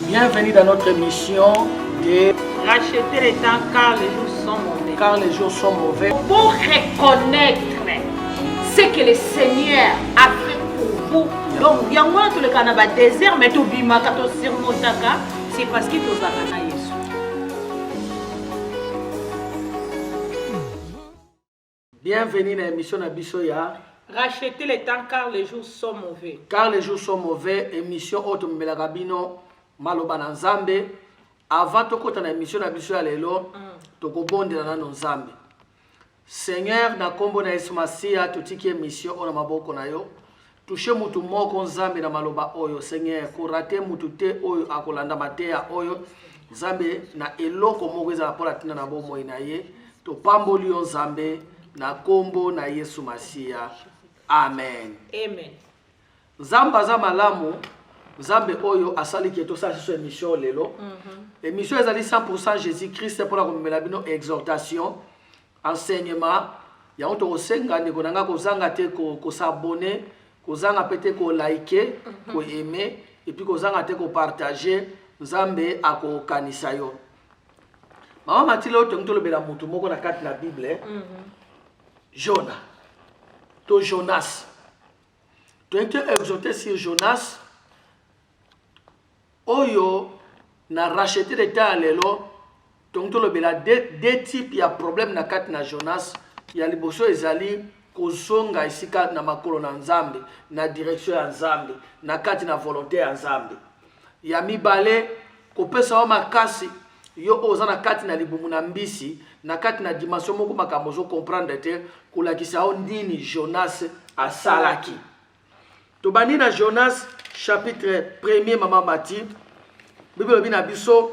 Bienvenue dans notre émission de Racheter les temps car les jours sont mauvais. Quand les jours sont mauvais. Pour reconnaître ce que le Seigneur a fait pour vous. Donc, il y a moins tout le Canada désert, mais tout bima kato sirmotaka, c'est parce qu'il faut zakana Yesu. Bienvenue dans l'émission Nabisoya. Racheter les temps car les jours sont mauvais. Car les jours sont mauvais, émission Otombela Gabino, Maloba na Nzambe. Avant de côté dans l'émission Nabisoya lelo, toko bonde na Nzambe. Seigneur, na kombo na Yesu Masia, tutiki émission ona maboko na yo. Touche mutu moko Nzambe na maloba oyo. Seigneur, kurate mutu te oyo akolanda mateya oyo. Nzambe na eloko moko ezala pola tina na bomoi na ye. To pamboli yo Nzambe na kombo na Yesu Masia. Amen. Amen. Nzambe aza malamu, Nzambe oyo asali ki to sa sur émission lelo. Émission ezali 100% Jésus-Christ pour la komela bino exhortation, enseignement. Ya on to kosenga ndeko nanga kozanga te ko s'abonner, kozanga pete ko liker, ko aimer et puis kozanga te ko partager. Nzambe ako kanisa yo. Mama Matile oto ngito lobela mutu moko na kati na Bible. Jonah. To Jonas. Tu as été exhorté sur Jonas. Oyo na racheté le temps lelo. Donc to lobela deux types ya problème na kati na Jonas. Ya liboso ezali kozonga isika na makolo na Nzambe, na direction ya Nzambe, na kati na volonté ya Nzambe. Ya mibale kopesa wa makasi yo oza na kati na libumu na mbisi na kati na dimension moko makambo zo comprendre te kolakisa o ndini Jonas asalaki. Tobani na Jonas chapitre 1er Mama Mati. Bible bina biso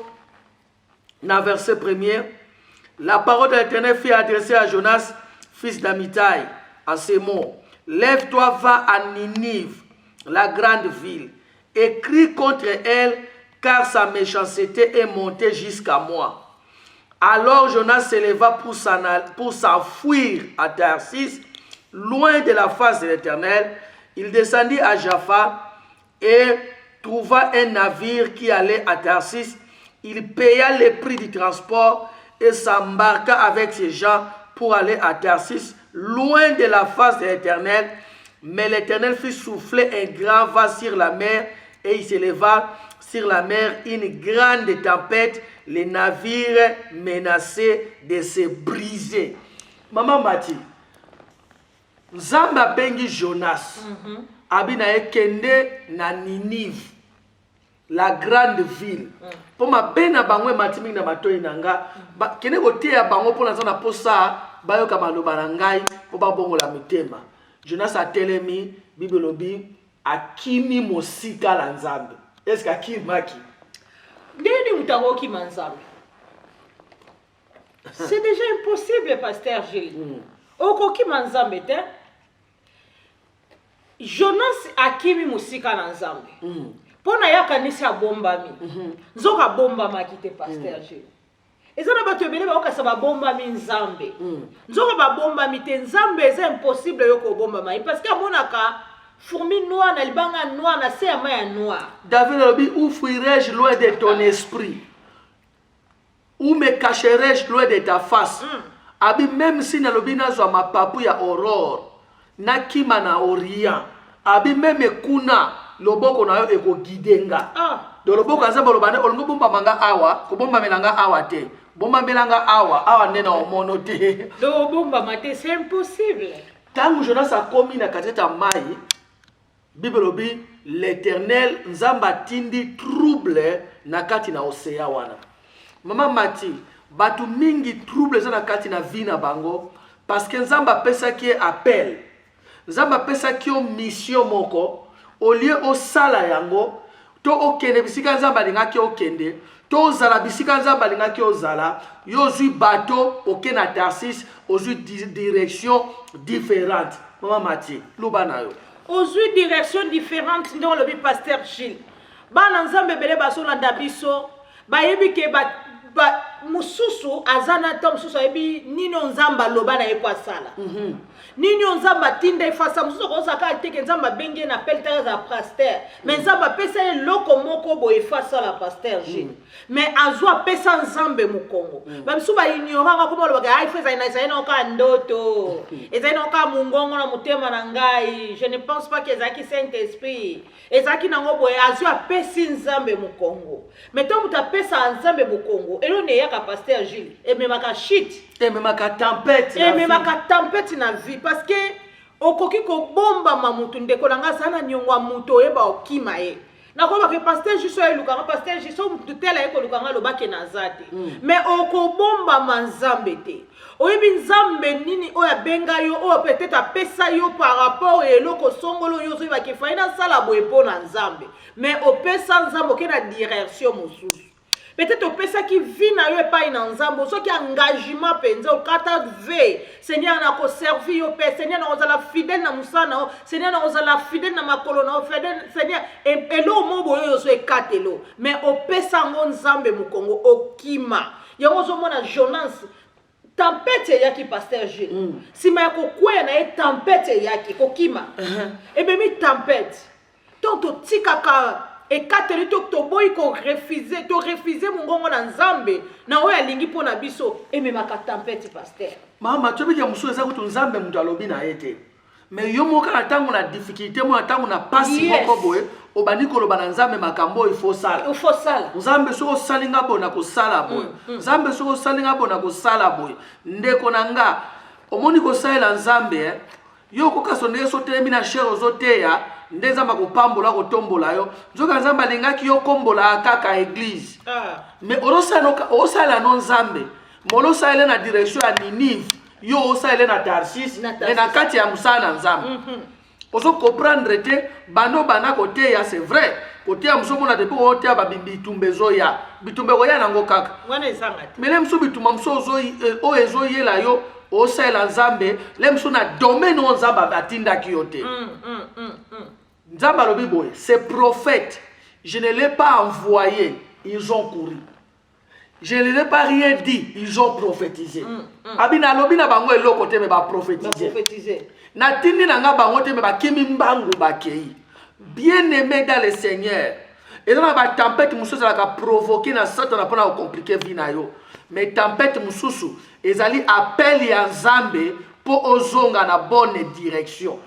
na verset 1er. La parole de l'Éternel fut adressée à Jonas, fils d'Amitai, en ces mots. Lève-toi, va à Ninive, la grande ville, et crie contre elle, car sa méchanceté est montée jusqu'à moi. Alors Jonas s'éleva pour s'enfuir à Tarsis, loin de la face de l'Éternel. Il descendit à Jaffa et trouva un navire qui allait à Tarsis. Il paya le prix du transport et s'embarqua avec ses gens pour aller à Tarsis, loin de la face de l'Éternel. Mais l'Éternel fit souffler un grand vent sur la mer et il s'éleva sur la mer une grande tempête. Les navires menaçaient de se briser. Maman Mati, Nzamba bengi Jonas, abina ekende na Ninive, la grande ville. Pour ma bena bangwe matimi na matoyi nanga, kene kote ya bango pour na posa bayo kama loba na ngai po ba bongo la mitema. Jonas a telemi bibelobi akimi mosika la Nzambe. Est-ce akimaki? Deni mutaroki manzambe. C'est déjà impossible, pasteur Gilles. Okoki manzambe te. Jonas akimi musika na Nzambe. Pona yaka nisi abombami. Nzoka bombama kite pasteur Gilles. Ezana bato ebele ba okasa ba bombami Nzambe. Nzoka ba bombami te Nzambe c'est impossible yoko bombama parce que monaka fourmi noire na libanga noire na se ya noire. David lobi, où fuirai-je loin de ton esprit? Où me cacherai-je loin de ta face? Abi même si na lobi nazwa mapapu ya aurore, na kima na orient. Abi même kuna loboko na yo eko gidenga. Do loboko azaba lobane olongo bomba manga awa, ko bomba melanga awa te. Bomba melanga awa nena omono te. Do bomba mate c'est impossible. Tangu Jonas a komi na kateta mai, Bible dit l'Éternel Nzamba tindi trouble na kati na océan wana. Mama Mati, batu mingi trouble za na kati na vie na bango parce que Nzamba pesa ki appel. Nzamba pesa ki o mission moko au lieu au sala yango to okende bisika Nzamba linga ki okende to zala bisika Nzamba linga ki ozala yo zui bateau okena Tarsis ozui direction différente. Mama Mati, lubana yo aux huit directions différentes dans le pasteur Gilles. Ba Nzambe bele baso la dabiso, ba yebi ke ba mususu azana ta mususu ayebi nini nzamba loba na yepo asala nini nzamba tinda efasa mususu koza ka teke nzamba benge na pelta za pasteur mais nzamba pesa loko moko bo efasa la pasteur G mais azwa pesa nzambe mu Congo ba mususu ba ignoranga ko lo ba ai feza ina ka ndoto ina ka mungongo na mutema na ngai je ne pense pas que ezaki Saint-Esprit ezaki nango bo azwa pesa nzambe mu Congo mais to muta pesa nzambe mu Congo elo ne yaka pasteur Gilles et même ka shit et même ka tempête na vie parce que okoki ko bomba mamutu ndeko nanga sana nyongwa muto eba okima ye na ko ba ke pasteur Gilles so eluka pasteur Gilles so mutu tela eko lukanga lobake na zate mais oko bomba manzambe te oyebi nzambe nini oya benga yo o peut-être pesa yo par rapport eloko songolo yo so ba ke faina sala boye pona nzambe mais opesa nzambe ke na direction mosusu peut-être opesa ki vina yo epai na nzambe so ki engagement penza okata ve Seigneur na ko servir yo pe Seigneur na ozala fidèle na musana Seigneur na ozala fidèle na makolo na fidèle Seigneur elo mobo yo so ekatelo mais opesa ngo nzambe mu Congo okima yango zo mona Jonas tempête yaki pasteur Gilles sima yako kwea na tempête yaki kokima ebemi tempête tonto tikaka et kateli to boy ko refuser mungongo na nzambe na oya lingi pona biso ememaka tempête pasteur mama tobi ya muso eza kutu nzambe mutu alobi na ete mais yo moka na tango na difficulté mo na tango na pasi moko boye obani ko loba na nzambe makambo il faut sala nzambe so salinga bona ko sala boye nzambe so salinga bona ko sala boye ndeko nanga omoni ko sala nzambe yo ko kasonde so telemi na shero zoteya ndezamba ko pambola ko tombola yo nzoka nzamba lingaki yo kombola kaka église mais osala no nzambe molo sala na direction ya Ninive yo osala na Tarsis na kati ya musana nzambe ozo comprendre te bano bana côté ya c'est vrai côté ya muso mona depuis côté ya bitumbezo ya bitumbe ko ya nango kaka wana ezanga te mais lem so bituma muso o ezo yela yo osala nzambe lem so na domaine o nzamba batindaki yo te nzamba lobi boye ces prophètes je ne l'ai pas envoyé ils ont couru je ne l'ai pas rien dit ils ont prophétisé abina lobi na bango eloko te me ba prophétiser na tindi na nga bango te me ba kimi mbangu bakei bien aimé dans le Seigneur et dans la tempête mususu la ka provoquer na satan na pona compliquer vie na yo mais tempête mususu ezali appel ya nzambe po ozonga na bonne direction.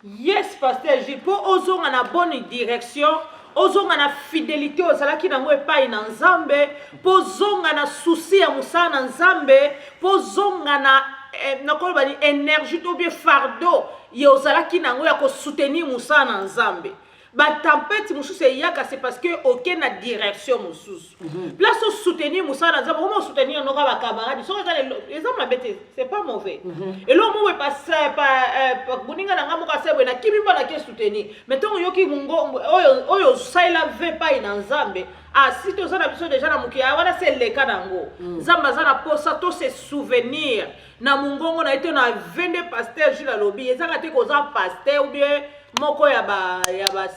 Yes, pasteur Gilles, pour ozonga na bonne direction, ozonga na fidélité ozalaki nango epai na nzambe, po zonga na souci ya musala na nzambe, po zonga na koloba ni énergie to bien fardeau ye ozalaki nango ya ko soutenir musala na nzambe. Ba tempête mususu yaka c'est parce que aucune na direction mususu. Place au soutenir musala na nzambe, comment soutenir nos camarades, so exemple la bête, c'est pas mauvais. Et là mo passer pas boninga na ngamu ka sebo na kimi ba na ke soutenir. Mettons yoki mungo oyo saila ve pa ina nzambe. Ah si to zana biso déjà na mukia wana c'est le cas nango. Nzamba zana posa to se souvenir na mungongo na ete na vende pasteur Gilles Alobi, ezanga te ko za pasteur ou bien moko ya ba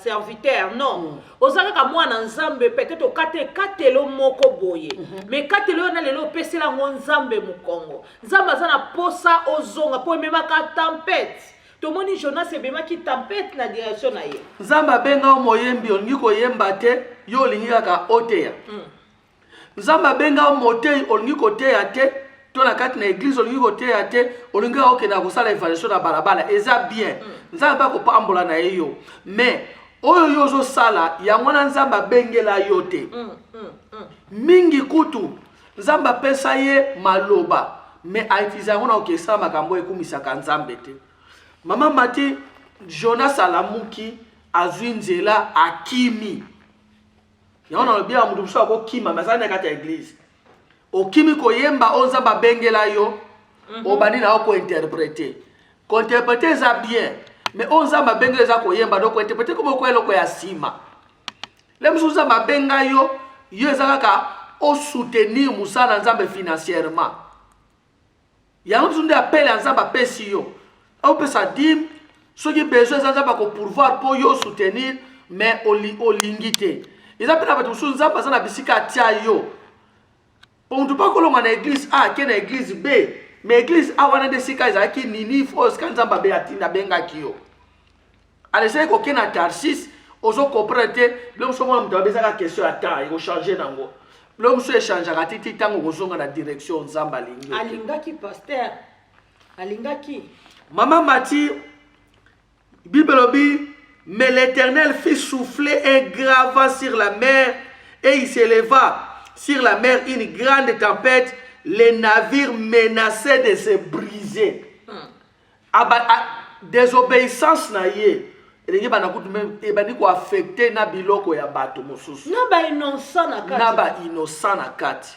serviteur non ozaka ka mwana nzambe peut-être katelo moko boye mais katelo na lelo pesela ngo nzambe mu Congo nzamba za na posa ozonga po mema ka tempête to moni Jonas ebema ki tempête na direction na ye nzamba benga moyembi olingi ko yemba te yo olingi ka oteya nzamba benga motei olingi ko teya te to na kati na église olingi ko teya te olingi oke na kosala evangelise na balabala eza bien nzamba ko pambola na yo mais oyo yozo sala ya mwana nzamba bengela yo te mingi kutu nzamba pesa ye maloba mais aitiza ngona okesa makambo ekumisaka nzambe te mama mati Jonas alamuki azwi nzela akimi yaona bia mudu mso ko kima mazana kati ya église okimi ko yemba onzamba bengela yo obani na ko interpréter za bien mais onzamba bengela za ko yemba do ko interpréter comme ko eloko ya sima lemsuza mabenga yo ezaka o soutenir musala nzambe financièrement yango tunde appel nzamba pesi yo au pesa dim ceux qui besoin nzamba ko pourvoir pour yo soutenir mais olingité ils appellent ba tusu nzamba za na bisika tia yo On ne peut pas kolonga na église A ke na église B, mais église A wana de sika ezalaki nini fo skanzamba be atinda bengaki yo. Alesai ko kena Tarsis ozo comprendre te le mso mwa mtu abezaka question ya temps iko changer nango. Le mso échangeaka titi tango kozonga na direction nzamba lingi. Alingaki pasteur. Alingaki. Maman Mati Bible dit mais l'Éternel fit souffler un grand vent sur la mer et il s'éleva sur la mer une grande tempête, les navires menaçaient de se briser. Désobéissance na ye. Elengi bana kutu même ebandi ko affecter na biloko ya bato mosusu. Na ba innocent na kati.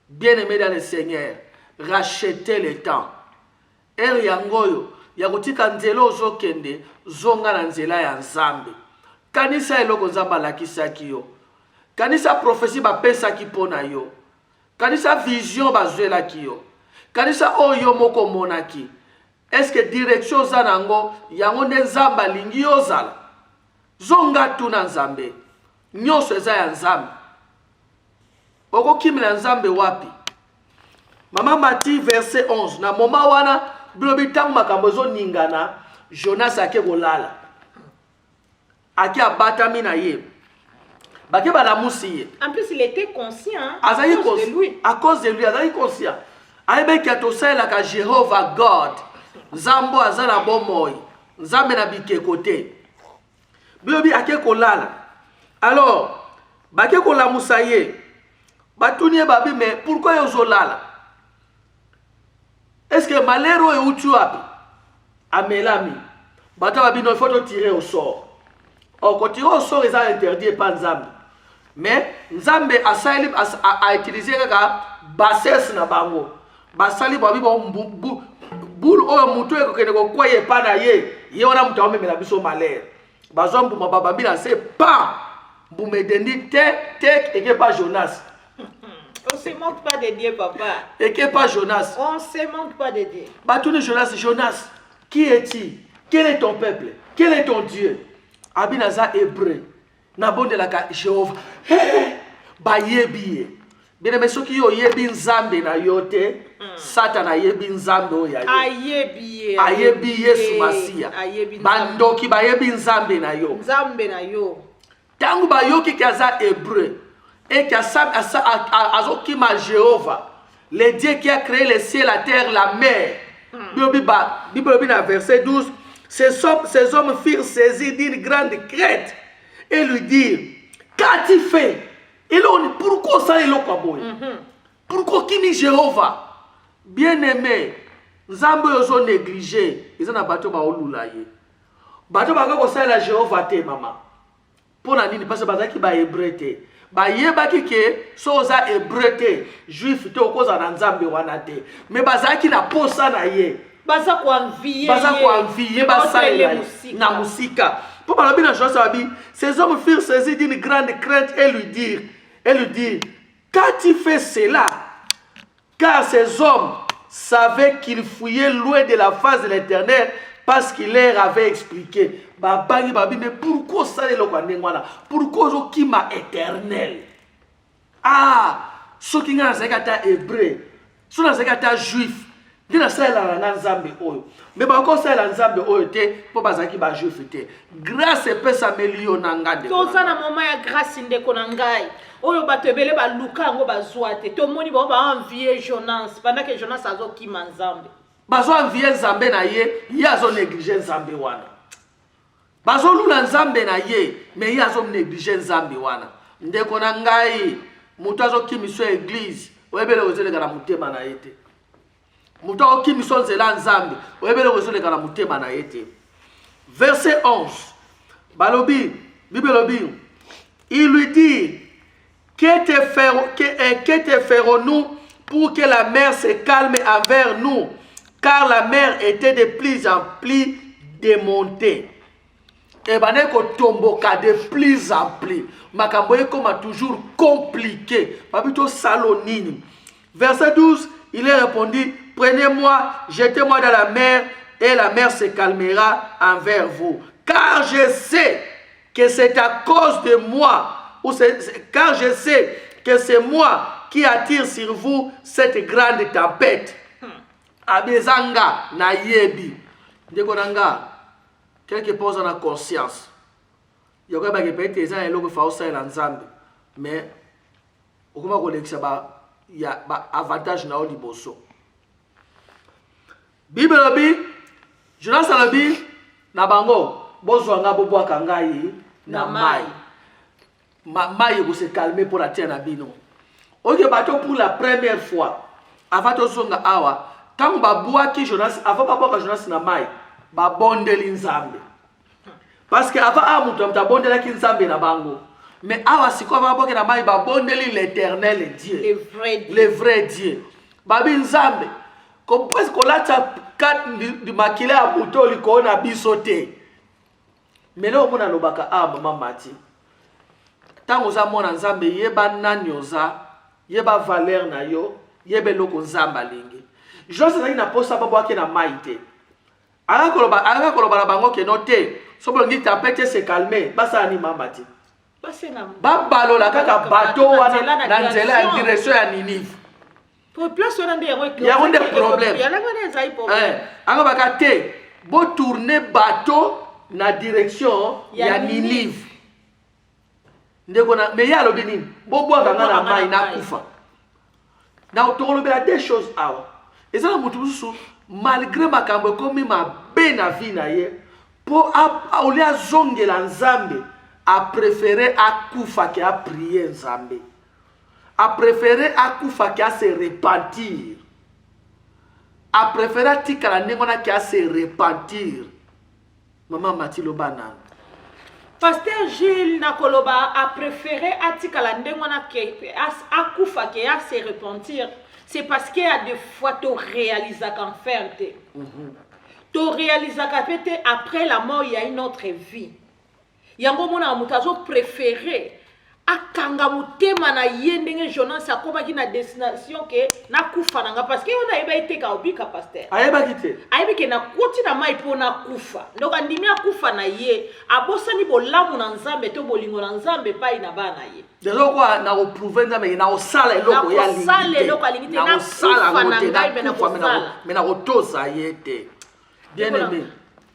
Bien-aimé dans le Seigneur, rachetez le temps. Er yangoyo ya kutika nzela ozokende zonga na nzela ya Nzambe. Kanisa eloko Nzamba lakisaki yo. Kanisa prophétie bapesaki pona yo. Kanisa vision bazwelaki yo. Kanisa oyo moko monaki. Est-ce que direction zanango yango nde Nzamba lingi yozala? Zonga tuna Nzambe. Nyonso eza ya Nzambe. Okokimela Nzambe wapi? Mama Mati verset 11. Na moma wana bilobi tangu makambo zo ningana Jonas ake kolala. Ake abatami na ye. Bake balamusi ye. En plus il était conscient à cause de lui. À cause de lui, azali conscient. Aïbe ki atosela ka Jehovah God. Nzambo azala bomoi. Nzambe na bike kote. Bilobi ake kolala. Alors, bake kolamusa ye. Batuni babi mais pourquoi yozo lala? Est-ce que malheur est où tu as? Amelami. Bata babi non, il faut te tirer au sort. Or, quand tirer au sort, ils ont interdit pas Nzambe. Mais Nzambe a utilisé la bassesse na bango. Basali babi bon boule oyo mutu eko kene ko kwaye pa na ye. Ye wana mutu ame mela biso malheur. Bazombu mababi na se pa. Boumedendi tek et pas Jonas. On se manque pas de Dieu, papa. Et que pas Jonas. On se manque pas de Dieu. Batouni Jonas, Jonas, qui es-tu? Quel est ton peuple? Quel est ton Dieu? Abinaza hébreu. Nabonde la Jéhovah. Ba yebi. Bien aimé, ceux qui ont yebi nzambe na yote, Satan a yebi nzambe o yaye. Ayebi. Ayebi Yesu Masia. Bandoki ba yebi nzambe na yo. Nzambe na yo. Tangu ba yoki kaza hébreu. Et qui a Azokima Jéhovah, le Dieu qui a créé le ciel, la terre, la mer. Bible verset 12. Ces hommes firent saisir d'une grande crainte et lui dirent: qu'as-tu fait? Et là, pourquoi ça est là? Pourquoi qui dit Jéhovah? Bien-aimé, Nzambe yozo négligé. Ils ont un bateau ba olulaye. Bateau ba ko ça la Jéhovah te mama. Pour la nini parce que bazaki ba hébreu. Ba yebaki ke soza hébreu juif te okoza na Nzambe wana te mais bazaki na posa na ye baza ko envier basala na musika pour balobi na Jonas abi ces hommes firent saisir d'une grande crainte et lui dire qu'as-tu fait cela? Car ces hommes savaient qu'ils fouillaient loin de la face de l'Éternel parce qu'il leur avait expliqué. Mais pourquoi ça est le pourquoi je kima éternel? Ah, ceux qui ont un hébreu, ceux qui ont un juif, ils ont un Nzambe oyo. Mais pourquoi ça est Nzambe oyo te pour bazaki ba juif te? Grâce et paix s'améliore nangande. Tout ça na moment ya grâce ndeko na ngai. Oyo bato ebele ba luka ngo bazwa te. To moni ba envier Jonas pendant que Jonas azokima Nzambe. Bazo envier Nzambe na ye, ye azo négliger Nzambe wana. Bazo lula Nzambe na ye, mais ye azo négliger Nzambe wana. Ndeko na ngai, mutu azo kimiso église, oyebele ozeleka na mutema na ye te. Mutu azo kimiso nzela Nzambe, oyebele ozeleka na mutema na ye te. Verset 11. Balobi, Bible lobi, il lui dit: que te ferons-nous pour que la mer se calme envers nous? Car la mer était de plus en plus démontée. Et baneko tomboka de plus en plus. Makambo comme toujours compliqué. Babito salonini. Verset 12, il a répondu: prenez-moi, jetez-moi dans la mer, et la mer se calmera envers vous. Car je sais que c'est à cause de moi, car je sais que c'est moi qui attire sur vous cette grande tempête. Abezanga na yebi. Ndeko nanga, quelque pose en conscience. Yoka ba ke pete ezana eloko fa osala nzambe. Mais okoma ko lekisa ba ya ba avantage na liboso. Bible lobi, Jonas lobi na bango bozwanga bobwaka ngai na mai. Mai ko se calmer pour atteindre na bino. Ok, bateau pour la première fois. Avant de zonga awa, quand babwaki Jonas, avant babwaka Jonas na mai, babondeli nzambe. Parce que avant amuto mtabondela ki nzambe na bango. Mais awa siko babwaki na mai babondeli l'Éternel Dieu. Le vrai Dieu. Babi nzambe. Comme presque qu'on l'a kat du makile a muto liko na bisote. Mais là on a lobaka maman mati. Tant oza mona nzambe yeba nani oza, yeba valeur na yo, yeba loko nzamba lingi. Jose zaki na posa babwaki na maite. Aka koloba na bango ke note, sobo ngi tempête se calmer, basa ni mamati. Babalola kaka bateau wana na nzela ya direction ya Ninive. Pour place on a des problèmes. Anga bakate, bo tourner bateau na direction ya Ninive. Ndeko na me ya lobi nini? Bo bwaka nga na mai na kufa. Na otolobela des choses awa. Ezala mutu mususu malgré makambo komi mabe na vie na ye, po olia zongela nzambe a préféré akufa ki a prier nzambe. A préféré akufa ki a se repentir. A préféré tikala ndengona ki a se repentir. Maman Matilo Banan. Pasteur Gilles Nakoloba a préféré atikala ndengona ki akufa ki a se repentir. C'est parce qu'il y a des fois tu réalises qu'en fait, tu réalises qu'après la mort, il y a une autre vie. Il y a un moment où tu as préféré akanga mutema na yendenge Jonas akoma ki na destination ke na kufa nanga parce que on a été ka obika pasteur ayeba kite ayebi ke na koti na mai po na kufa donc andimi akufa na ye abosani bolamu na nzambe to bolingo na nzambe pai na bana ye dezo kwa na oprouver nzambe na osala eloko ya lingite na osala na ngai na kufa mais na otosa yete bien aimé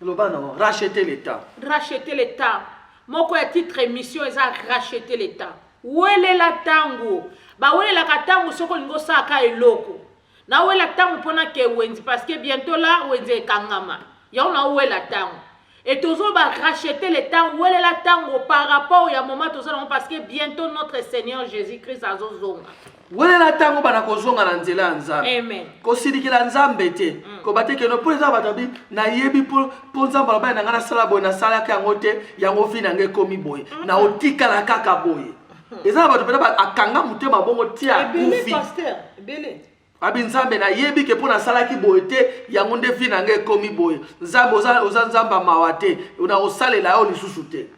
lobana racheter l'état moko ya titre émission eza racheter l'état welela tango ba welela katango soko lingo saka eloko na wela tango pona ke wenzi parce que bientôt là wenzi kangama ya on wela tango et toujours ba racheter l'état welela tango par rapport ya moment tozala parce que bientôt notre Seigneur Jésus-Christ azozonga welela tango bana kozonga na nzela ya nzambe amen ko sidikila nzambe te ko bateke no pour ça batabi na yebi pour nzambe la ba na ngana sala boy na sala ka ngote yango vina nge komi boy na otikala kaka boy eza ba topela akanga mutema bongo tia kufi pasteur belé abi nzambe na yebi ke pour na sala ki boy te yango nde vina nge komi boy nzambe oza nzamba mawate una osalela yo lisusu te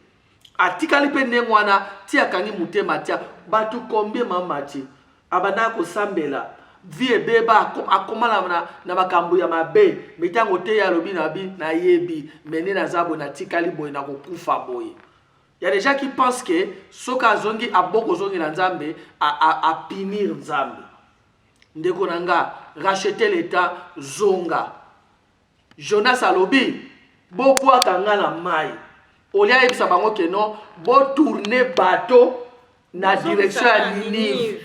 atikali pe ndengwana tia kangi mutema tia batu combien mamati abana ko sambela vie beba akomala na makambo ya mabe mitango te ya lobi na bi na yebi meni na zabo na tikali boy na kokufa boy. Il y a des gens qui pensent que soka zongi aboko zongi na nzambe a punir nzambe. Ndeko nanga racheter l'état zonga. Jonas alobi bo bwaka nga na mai. Olia yebisa bango ke non bo tourner bateau na direction ya Ninive.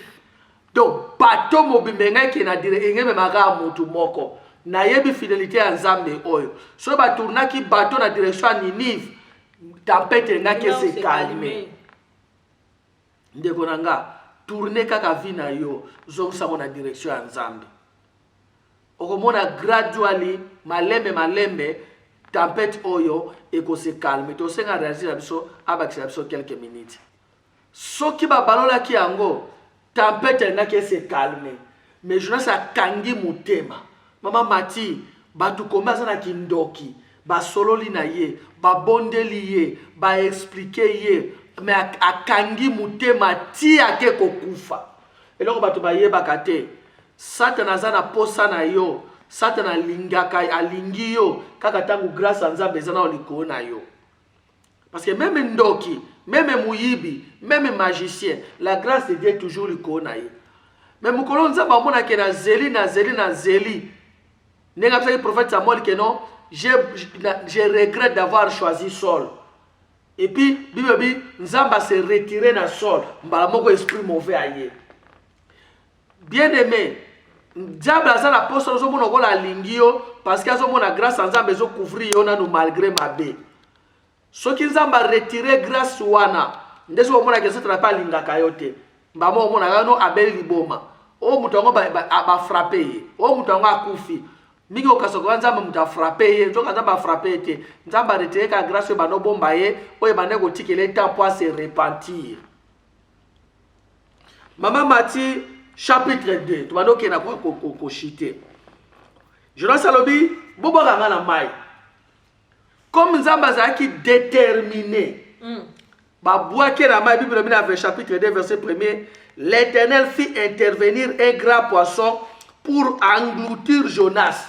Donc bateau mobimbenga ki na dire engeme maka mutu moko na yebi fidélité ya nzambe oyo so ba tourna ki bateau na direction ya Ninive tempête nga ke se calme ndeko nanga tourner kaka vie na yo zongsa na direction ya nzambe okomona gradually malembe tempête oyo eko se calme to senga réagir na biso abakisa biso quelques minutes soki ba balola ki yango tempête n'a que se calmer mais Jonas a kangi mutema mama mati batu komasa na kindoki ba sololi na ye ba bondeli ye ba expliquer ye mais a kangi mutema ti ake kokufa eloko batu ba ye bakate satana zana posa na yo satana lingaka alingi yo kaka tangu grâce a nzambe zana oliko na yo Parce que même Ndoki, même Mouyibi, même magicien, la grâce de Dieu est toujours le konaï. Mais mon colon Nzamba mona ke na zeli. N'est-ce pas le prophète Samuel que non, je regrette d'avoir choisi Saul. Et puis, Bible dit, Nzamba s'est retiré dans Saul. Mbalamoko esprit mauvais aïe. Bien aimé, diable a la poste nous sommes la lingio parce qu'il y a la grâce en Nzamba besoin couvrir on nous malgré ma bé. Ce qui Nzamba retiré grâce wana, ndeso mona que ça pas linga kayote. Mbamo mona no abeli liboma. O mutongo ba frapper. O mutongo akufi. Mingi okasoko Nzamba muta frapper, nzoka Nzamba frapper te. Nzamba retiré ka grâce ba no bomba ye, o ebane ko tikele temps pour se repentir. Maman Mati chapitre 2, tu vas nous kena ko chiter. Jonas Salobi, bobo ranga na mai. Comme Nzamba zaki déterminé. Ba boa kena mai Bible na chapitre 2 verset 1er, l'Éternel fit intervenir un grand poisson pour engloutir Jonas.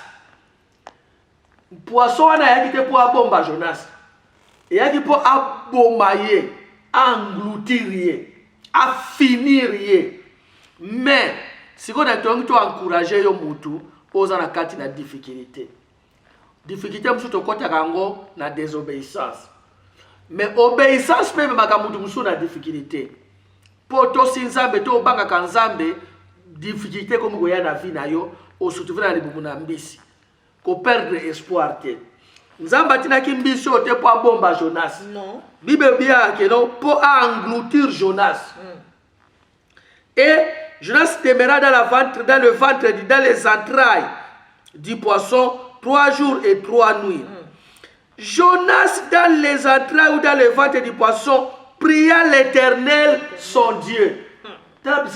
Poisson wana yaki te pour abomba Jonas. Yaki pour abombaye, engloutir, à finir. Mais si on a encouragé yo mutu, oza na kati na difficulté. Difficulté msu to kota kango na désobéissance. Mais obéissance même makamutu msu na difficulté. Poto sinzambe to banga kanzambe difficulté comme goya na vie na yo o surtout na libumu na mbisi. Ko perdre espoir te. Nzamba tina ki mbisi o te po bomba Jonas. Non. Bible bien que non pour engloutir Jonas. Et Jonas demeura dans les entrailles du poisson 3 jours et 3 nuits. Jonas dans les entrailles ou dans le ventre du poisson pria l'Éternel son Dieu. Tango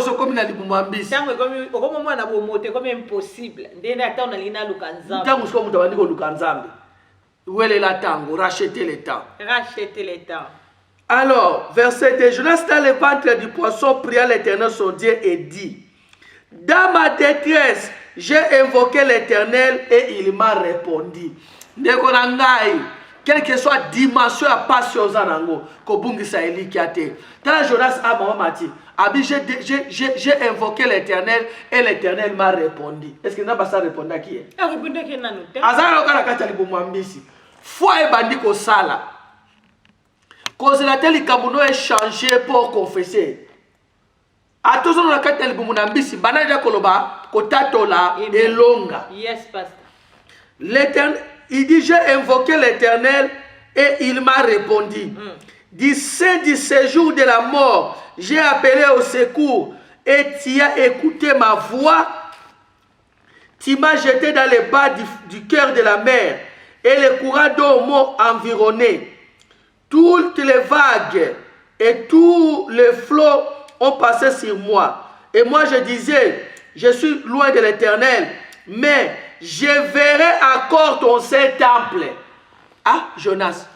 so komi na libumu ambisi. Tango komi okomo mwana bomote comme impossible. Ndenda ata na lina lukanzambe. Tango so mutu bandiko lukanzambe. Ouele la tango, racheter le temps. Racheter le temps. Alors, verset 2, Jonas dans le ventre du poisson pria l'Éternel son Dieu et dit, dans ma détresse, j'ai invoqué l'Éternel et il m'a répondu. Ndeko na ngai, quelle que soit dimension à passion zanango, kobungi sa eli kiate. Tala Jonas a maman mati. Abi j'ai invoqué l'Éternel et l'Éternel m'a répondu. Est-ce que n'a pas ça répondre à qui? A répondu à qui nanu? Azara okala kata libumu ambisi. Foi et bandi ko sala. Cause la telle kamuno est changé pour confesser. A tous on a kata libumu ambisi banaja koloba kotatola et longa. Yes pastor. L'Éternel, il dit j'ai invoqué l'Éternel et il m'a répondu. Du sein du séjour de la mort, j'ai appelé au secours et tu as écouté ma voix. Tu m'as jeté dans les bas du cœur de la mer et les courants d'eau m'ont environné. Toutes les vagues et tous les flots ont passé sur moi. Et moi je disais, je suis loin de l'Éternel, mais je verrai encore ton saint temple. Ah, Jonas.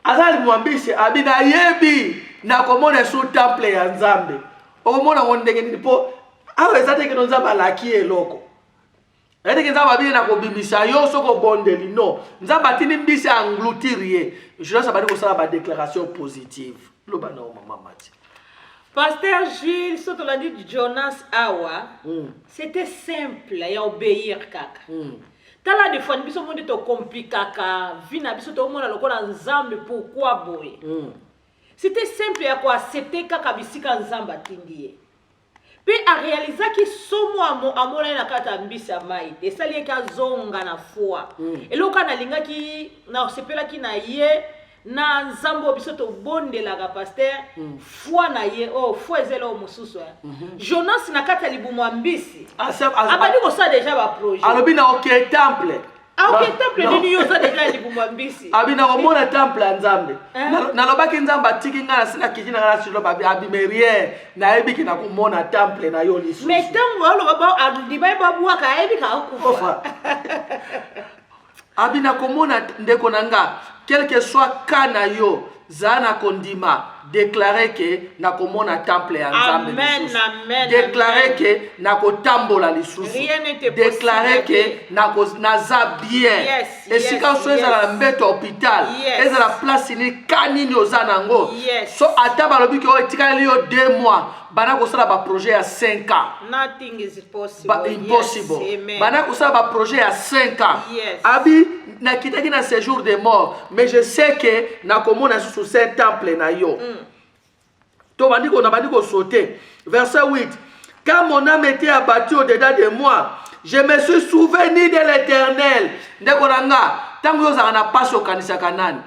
Azali mwambisi abina yebi na komona sous temple ya Nzambe. Okomona ngondenge nipo awezate ke Nzamba laki eloko. Ete ke Nzamba bile na kobimisa yo soko bondeli no. Nzamba tini mbisi engloutir. Jonas abali ko sala ba déclaration positive. Loba na mama mati. Pasteur Gilles, ce que l'a dit Jonas Awa, c'était simple, il y a obéir kaka. Tala des fois, nous sommes de compliqué kaka, vina biso to mona lokola nzambe pourquoi boy. C'était simple ya quoi accepter kaka bisika nzamba tindie. Puis à réaliser que somo amona na kata mbisa mai, et ça lié ka zonga na foi. Et loka na linga ki na sepela ki na ye na nzambo biso to bondela ka pasteur foi na ye oh foi ezelo mususu Jonas na kata libumu ambisi abali ko ça déjà ba projet alobi na OK temple OK temple nini yo ça déjà libumu ambisi abi na komona temple Nzambe na lobaki Nzamba atiki nga na sina kijina na silo babi abi merie na ebiki na komona temple na yo lisu mais tango alo ba adibai babuwa ka ebika akufa abina komona ndeko nanga quel que soit kana yo zana kondima déclarer que na komona temple ya nzambe Amen, lisusu. amen, Déclarer amen. que na kotambola lisusu. Rien n'était Déclarer possible. que naza bien. Yes, Esika yes, so ezala yes. mbeto hôpital. Yes. Ezala place ni kanini ozana ngo. Yes. So ata balobi ke etikali yo 2 mois bana kosala ba projet ya 5 ans. Nothing is possible. Impossible. Yes, amen. Bana kosala ba projet ya 5 ans. Yes. Abi nakitaki na séjour de mort, mais je sais que na komona sous ce temple na yo. To bandi ko sauter. Verset 8. Quand mon âme était abattue au-dedans de moi, je me suis souvenu de l'Éternel. Ndeko nanga, tango yo zaka na passe au kanisa kanani.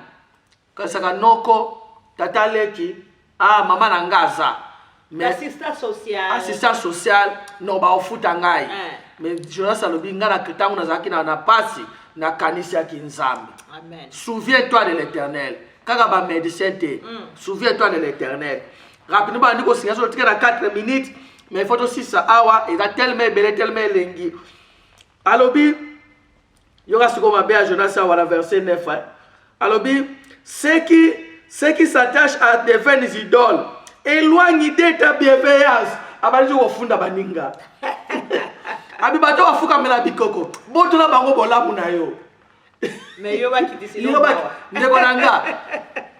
Kanisa noko, tata leki, mama na ngaza. Assistant social. Assistant social, no ba ofuta ngai. Mais Jonas alobi nga na tango nazaki na passe na kanisa ki nzambe. Amen. Souviens-toi de l'Éternel. Kaka ba médecin te. Souviens-toi de l'Éternel. Rapidement, on dit qu'on signe sur 4 minutes, mais il faut aussi ça. Awa, il a tellement belé, tellement lengi. Alobi, il y aura ce qu'on va bien à Jonas, à la verset 9. Alobi, ceux qui s'attachent à des vaines idoles, éloignent de ta bienveillance. Abali jo funda baninga. Abi bato wafuka mela bikoko. Boto na bango bolamu na yo. Mais yo ba kitisi yo ba ndeko nanga.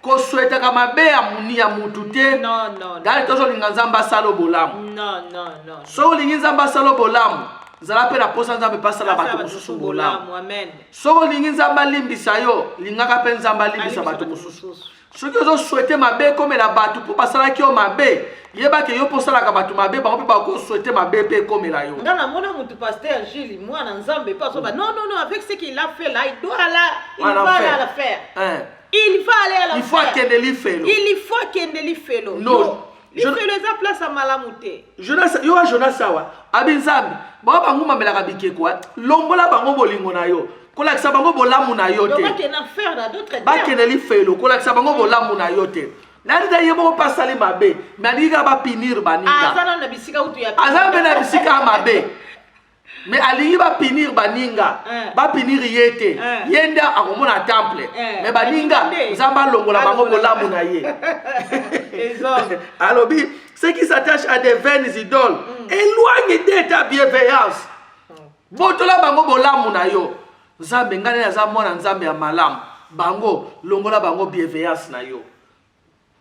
Ko souhaita kama be ya muni ya mutu te. Non. Dali tozo linga nzamba salo bolamu. Non. So lingi nzamba salo bolamu. Zala pe na posa nzambe pasala bato mususu bolamu. Amen. So lingi nzamba limbisa yo, lingaka pe nzamba limbisa bato mususu. Soki ozo souhaiter mabe comme la bato pour pasala ki o mabe. Yeba ke yo posala ka bato mabe ba ko ko souhaiter mabe pe comme la yo. Ngana mona mutu pasteur Gilles moi na nzambe pas so ba non avec ce qu'il a fait là il doit là il va aller à la faire. Il va aller à la faire. Il faut qu'elle li fait. Il faut qu'elle li fait. Non. Je fais les place à malamute. Jonas yo Jonas sawa. Abinzambe. Ba bango mamela ka bike quoi. Lombola bango bolingo na yo. Kola kisa bango bolamu na yo te. Ba kena faire dans d'autres termes. Ba kena li fait lo. Kola kisa bango bolamu na yo te. Nanda yebo pasali mabe. Maniga ba pinir baninga. Azana na bisika utu ya. Azana na bisika mabe. Mais alingi ba pinir baninga. Ba pinir yete. Yenda akomona temple. Mais baninga nzamba longola bango bolamu na ye. Alobi, ceux qui s'attachent à des vaines idoles, éloignez de ta bienveillance. Botola bango bolamu na yo. Nzambe ngane na za mwana nzambe ya malamu. Bango longola bango bienveillance na yo.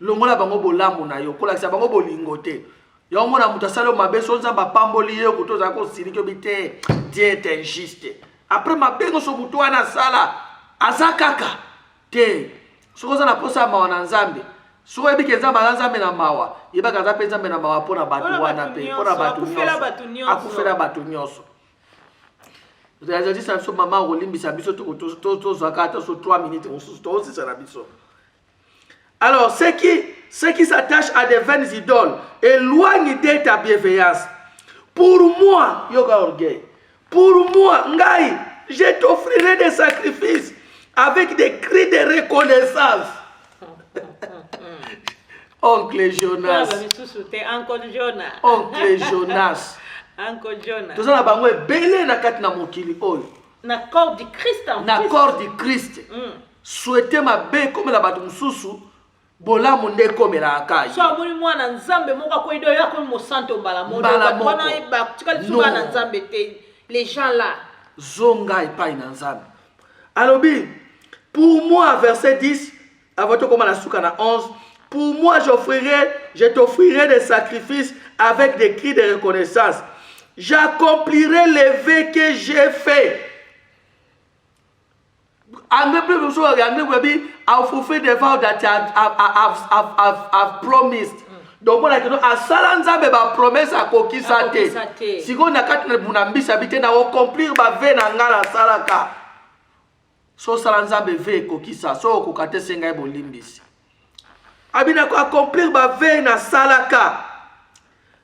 Longola bango bolamu na yo. Kola kisa bango bolingo te. Yo mona mutasalo mabe so nzamba pamboli yo kutoza ko sirike bite. Dieu est injuste. Après mabengo so mutu wana sala azakaka te. Sokoza na posa ma wana nzambe. Soko ebike nzamba nzambe na mawa. Yebaka za pe nzambe na mawa pona batu wana pe. Pona batu nyonso. Akufela batu nyonso. J'ai dit ça sur maman Olimbisa biso to zakata sur 3 minutes on se sera biso. Alors ceux qui s'attachent à des vaines idoles éloignent de ta bienveillance. Pour moi, yoga orgueil. Pour moi, ngai, je t'offrirai des sacrifices avec des cris de reconnaissance. Oncle Jonas. Oncle Jonas. Uncle Jonas. Tozana bango ebele na kati na mokili oyo. Na corps du Christ en na corps du Christ. Souhaiter mabe comme la bato mususu bola munde comme la akai. So amoni mwana nzambe moko ko ido yako mo santo mbala mondo bana eba tikali suba na nzambe te les gens là zonga epai na nzambe. Alobi pour moi verset 10 avato comme la suka na 11 pour moi je t'offrirai des sacrifices avec des cris de reconnaissance. J'accomplirai les vœux que j'ai fait. I've fulfilled the vow that I've promised. Donc on a dit à Salanza ba promesse à kokisa te. Si on a quatre bunambisa bité na accomplir ba vœu na ngala salaka. So Salanza be vœu kokisa so kokate senga bolimbisi. Abina ko accomplir ba vœu na salaka.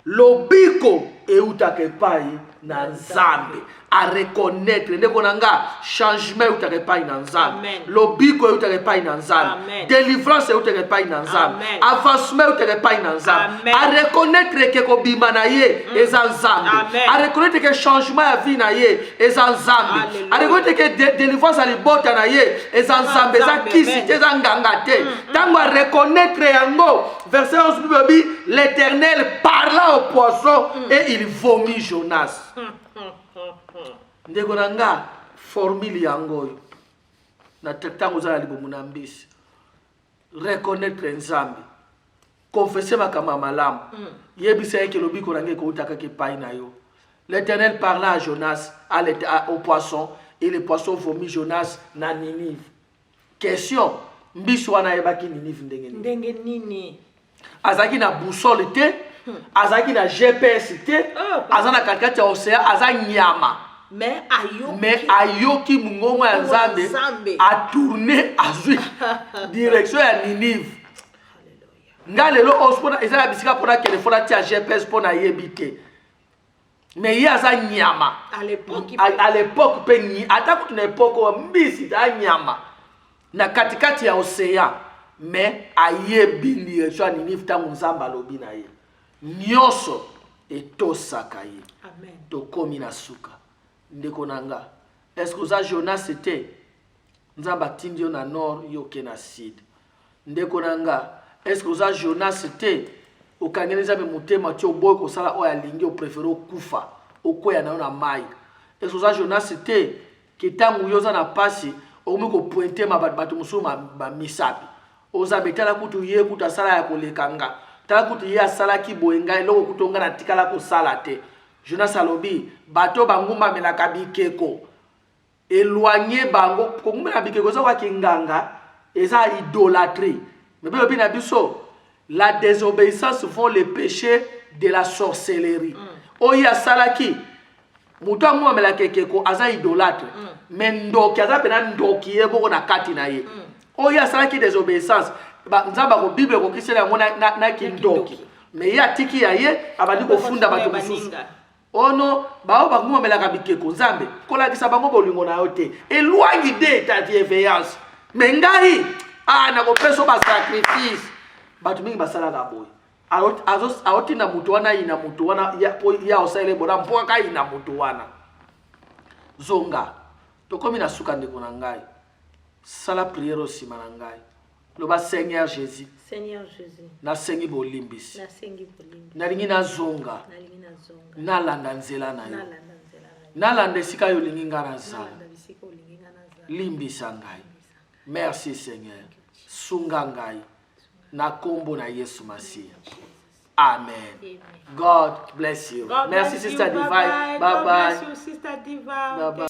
Lobiko eutaka epai na Nzambe. A reconnaître ndeko nanga changement eutaka epai na Nzambe. Lobiko eutaka epai na Nzambe. Délivrance eutaka epai na Nzambe. Avancement eutaka epai na Nzambe. A reconnaître que kobima na ye eza Nzambe. A reconnaître que changement ya vie na ye eza Nzambe. A reconnaître que délivrance ya libota na ye eza Nzambe. Eza kisi te eza nganga te. Tango a reconnaître yango verset 11 bibi l'Éternel parla au poisson et il vomit Jonas. Ndeko nanga formule yango na tango za libomu na mbisi. Reconnaître Nzambe. Confesser makama malamu. Yebisa yeke lobiko nange ko utaka ke pai na yo. L'Éternel parla à Jonas au poisson et le poisson vomit Jonas na Ninive. Question, mbisi wana yebaki Ninive ndenge nini? Azaki na boussole te, azaki na GPS te, azana katikati ya océan, aza nyama. Mais ayoki mungongo ya Nzambe a tourné azui direction ya Ninive. Nga lelo ospona ezala bisika pona telefona tia GPS pona yebite. Mais il y a ça nyama. À l'époque pe ataku na époque mbisi ta nyama. Na katikati ya océan. Mais ayebi direction ya Ninive tangu Nzambe alobi na ye. Nyonso etosaka ye. Amen. Tokomi na suka. Ndeko nanga. Est-ce que ça Jonas c'était Nzambe atindi yo na nord yo ke na sud. Ndeko nanga. Est-ce que ça Jonas c'était okangeleza be mutema ti oboy ko sala o ya lingi o préféré okufa okoya na mai. Est-ce que ça Jonas c'était kitangu yoza na pasi omu ko pointer ma bato musuma ba misapi. Oza betala kutu ye kuta sala ya kolekanga. Tala kutu ye sala ki boenga eloko kutonga na tikala ko sala te. Jonas alobi bato banguma melaka bikeko. Éloigner bango kongumela bikeko za kwa kinganga eza idolâtrie. Mais bien na biso la désobéissance font les péchés de la sorcellerie. Oya salaki muto nguma melaka keko aza idolâtre. Mais ndoki aza pena ndoki yebo na kati na ye. Oya salaki désobéissance ba nzamba ko bible ko kisela ngona na kindoki. Mais ya tiki ya ye abandi ko funda bato mususu. Ono bao baguma melaka bikeko Nzambe kola kisa bango bolingo na yote éloigne de ta bienveillance mais ngai na ko peso ba sacrifice batu mingi basala ka boy aoti na mutu wana ina mutu wana ya osale bona mpoka ina mutu wana zonga tokomi na suka ndeko na ngai sala prière osima na ngai loba Seigneur Jésus na sengi bolimbisi na lingi na zonga na landa nzela na yo na landa esika yo lingi ngana zala limbisa ngai. Merci Seigneur sunga ngai na kombo na Yesu Masiya. Amen. God bless you. Merci Sister Divine. Bye bye. Bless you Sister Divine. Bye bye.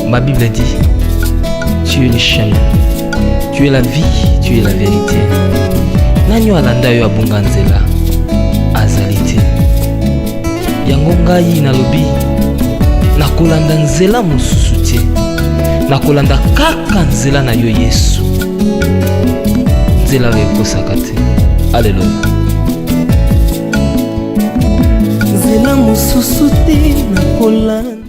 Ma Bible dit, tu es le chemin, tu es la vie, tu es la vérité. Nanyo alanda yo abunga nzela azalite. Yango ngai nalobi nakolanda nzela mosusu te. Nakolanda kaka nzela na yo Yesu. Nzela oyo ekosaka te. Alléluia. Nzela mosusu te nakolanda